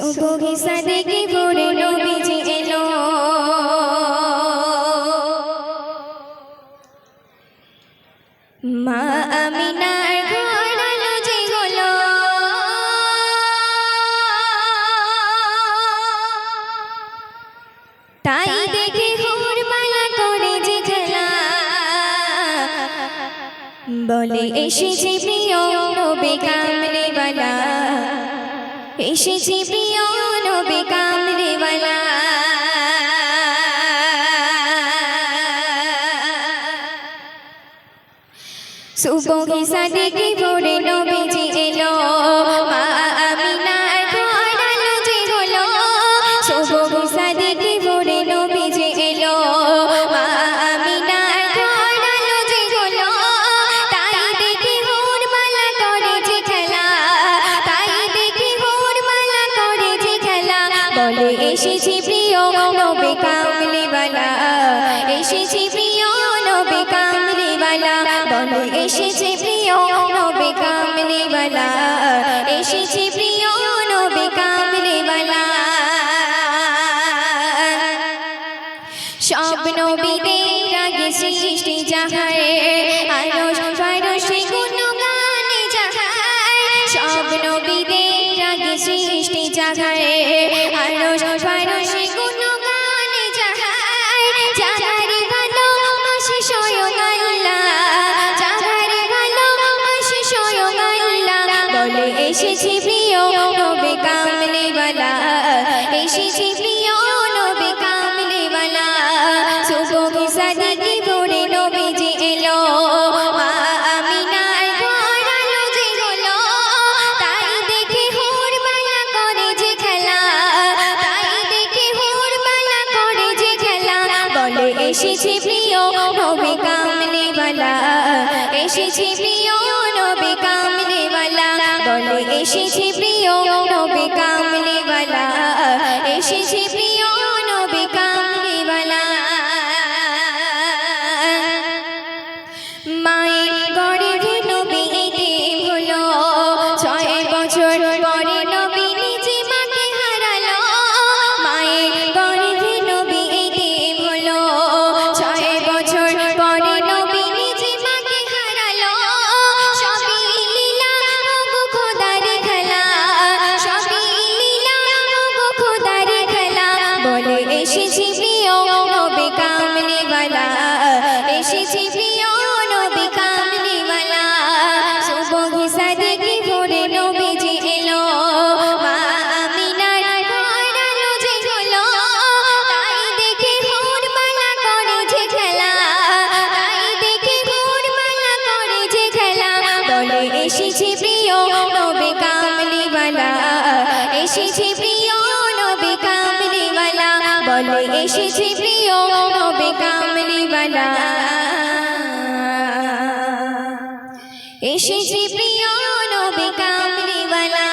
সুবহি সাদেকে ভোরে নবীজি এলো, মা আমিনার ঘর আলো যে হলো, তাই দেখে হুর মালা করে যে খেলা, বলে এসেছে প্রিয় নবী কামলিওয়ালা, এসেছে প্রিয় নবী কামলিওয়ালা। সুবহি সাদেকে ভোরে নবীজি এলো, মা আমিনার ঘর আলো যে হলো। সুবহি সাদেকে ভোরে নবীজি এলো, মা আমিনার ঘর আলো যে হলো, তাই দেখে হুর মালা করে যে খেলা, তাই দেখে হুর মালা করে যে খেলা, বলে এসেছে প্রিয় নবী কামলিওয়ালা, এসেছে প্রিয় নবী কামলিওয়ালা, বলে এসেছে প্রিয় নবী কামলিওয়ালা, এসেছে প্রিয় নবী কামলিওয়ালা। সব নবীদের আগে সৃষ্টি যাহার, আরশ ফারশে গুণগানে যাহার। সব নবীদের আগে সৃষ্টি যাহার, আরশ ফারশে গুণগানে যাহার। যাহার ভালোবাসে স্বয়ং আল্লাহ, যাহার ভালোবাসে স্বয়ং আল্লাহ, বলে এসেছে প্রিয় নবী কামলিওয়ালা, এসেছে প্রিয় নবী কামলিওয়ালা। সুবহি সাদেকে ভোরে নবীজি এলো, মা আমিনার ঘর আলো যে হলো, তাই দেখে হুর মালা করে যে খেলা, তাই দেখে হুর মালা করে যে খেলা, বলে এসেছে প্রিয় নবী কামলিওয়ালা, এসেছে প্রিয় নবী কামলিওয়ালা, বলে এসেছে প্রিয় নবী কামলিওয়ালা, এসেছে প্রিয় নবী কামলিওয়ালা। মায়ের গর্ভে নবী এতিম হলো, 6 বছর পরে নবী নিজে মাকে হারালো। মায়ের গর্ভে নবী এতিম হলো, 6 বছর পরে নবী নিজে মাকে হারালো। সবই লীলা ওগো খোদার খেলা, সবই লীলা ওগো খোদার খেলা, বলে এসেছে প্রিয় নবী কামলিওয়ালা, এসেছে প্রিয় নবী কামলিওয়ালা। সুবহি সাদেকে ভোরে নবীজি এলো, মা আমিনার ঘর আলো যে হলো, তাই দেখে হুর মালা করে যে খেলা, তাই দেখে হুর মালা করে যে খেলা, বলে এসেছে প্রিয় নবী কামলিওয়ালা, এসেছে প্রিয় নবী কামলিওয়ালা, বলে এসেছে প্রিয় নবী কামলিওয়ালা, এসেছে প্রিয় নবী কামলিওয়ালা।